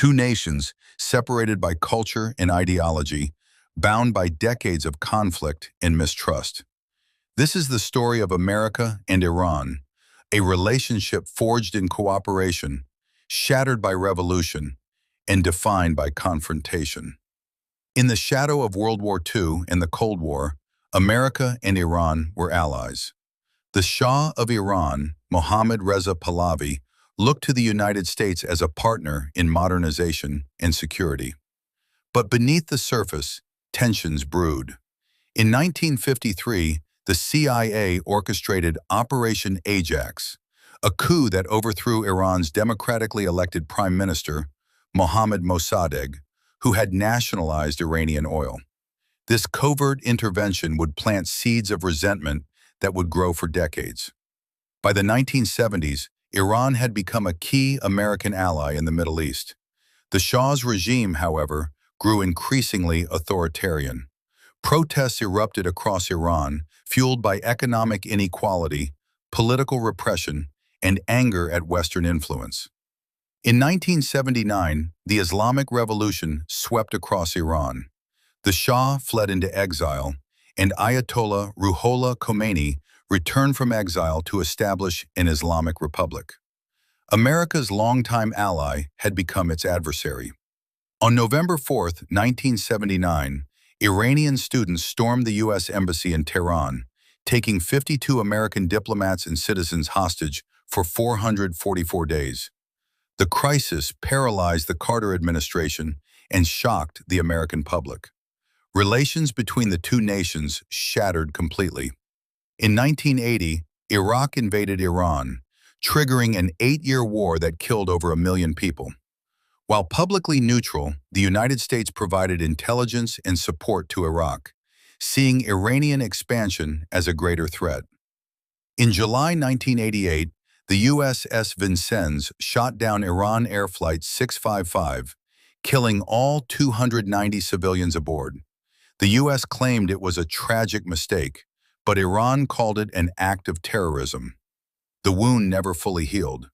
Two nations separated by culture and ideology, bound by decades of conflict and mistrust. This is the story of America and Iran, a relationship forged in cooperation, shattered by revolution, and defined by confrontation. In the shadow of World War II and the Cold War, America and Iran were allies. The Shah of Iran, Mohammad Reza Pahlavi, looked to the United States as a partner in modernization and security. But beneath the surface, tensions brewed. In 1953, the CIA orchestrated Operation Ajax, a coup that overthrew Iran's democratically elected prime minister, Mohammad Mossadegh, who had nationalized Iranian oil. This covert intervention would plant seeds of resentment that would grow for decades. By the 1970s, Iran had become a key American ally in the Middle East. The Shah's regime, however, grew increasingly authoritarian. Protests erupted across Iran, fueled by economic inequality, political repression, and anger at Western influence. In 1979, the Islamic Revolution swept across Iran. The Shah fled into exile, and Ayatollah Ruhollah Khomeini returned from exile to establish an Islamic republic. America's longtime ally had become its adversary. On November 4, 1979, Iranian students stormed the U.S. Embassy in Tehran, taking 52 American diplomats and citizens hostage for 444 days. The crisis paralyzed the Carter administration and shocked the American public. Relations between the two nations shattered completely. In 1980, Iraq invaded Iran, triggering an 8-year war that killed over 1 million people. While publicly neutral, the United States provided intelligence and support to Iraq, seeing Iranian expansion as a greater threat. In July 1988, the USS Vincennes shot down Iran Air Flight 655, killing all 290 civilians aboard. The U.S. claimed it was a tragic mistake, but Iran called it an act of terrorism. The wound never fully healed.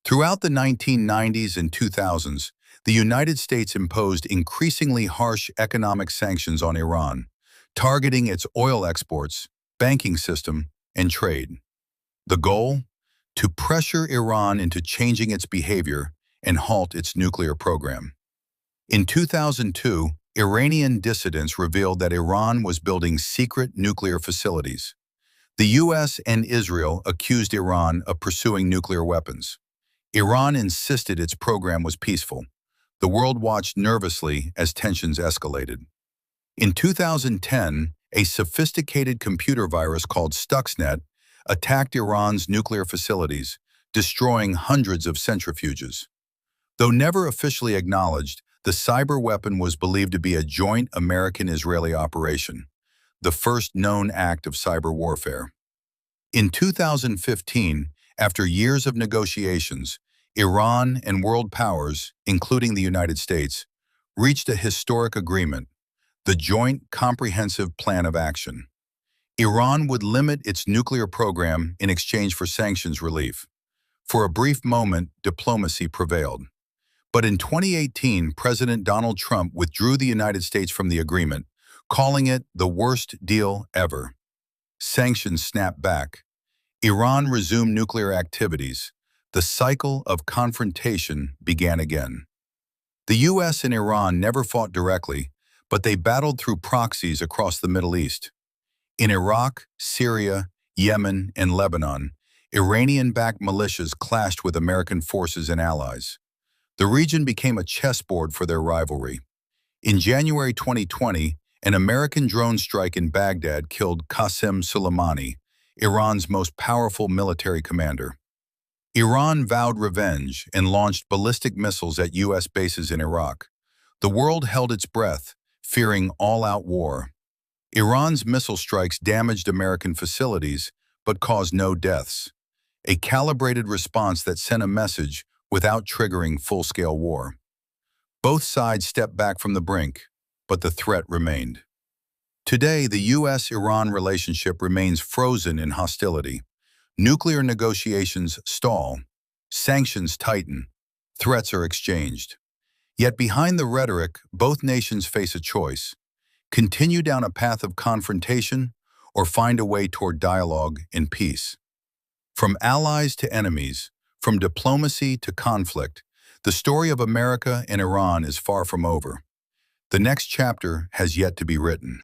Throughout the 1990s and 2000s, the United States imposed increasingly harsh economic sanctions on Iran, targeting its oil exports, banking system, and trade. The goal? To pressure Iran into changing its behavior and halt its nuclear program. In 2002, Iranian dissidents revealed that Iran was building secret nuclear facilities. The U.S. and Israel accused Iran of pursuing nuclear weapons. Iran insisted its program was peaceful. The world watched nervously as tensions escalated. In 2010, a sophisticated computer virus called Stuxnet attacked Iran's nuclear facilities, destroying hundreds of centrifuges. Though never officially acknowledged, the cyber weapon was believed to be a joint American-Israeli operation, the first known act of cyber warfare. In 2015, after years of negotiations, Iran and world powers, including the United States, reached a historic agreement, the Joint Comprehensive Plan of Action. Iran would limit its nuclear program in exchange for sanctions relief. For a brief moment, diplomacy prevailed. But in 2018, President Donald Trump withdrew the United States from the agreement, calling it the worst deal ever. Sanctions snapped back. Iran resumed nuclear activities. The cycle of confrontation began again. The U.S. and Iran never fought directly, but they battled through proxies across the Middle East. In Iraq, Syria, Yemen, and Lebanon, Iranian-backed militias clashed with American forces and allies. The region became a chessboard for their rivalry. In January 2020, an American drone strike in Baghdad killed Qasem Soleimani, Iran's most powerful military commander. Iran vowed revenge and launched ballistic missiles at U.S. bases in Iraq. The world held its breath, fearing all-out war. Iran's missile strikes damaged American facilities, but caused no deaths. A calibrated response that sent a message without triggering full-scale war. Both sides stepped back from the brink, but the threat remained. Today, the U.S.-Iran relationship remains frozen in hostility. Nuclear negotiations stall, sanctions tighten, threats are exchanged. Yet behind the rhetoric, both nations face a choice: continue down a path of confrontation or find a way toward dialogue and peace. From allies to enemies, from diplomacy to conflict, the story of America and Iran is far from over. The next chapter has yet to be written.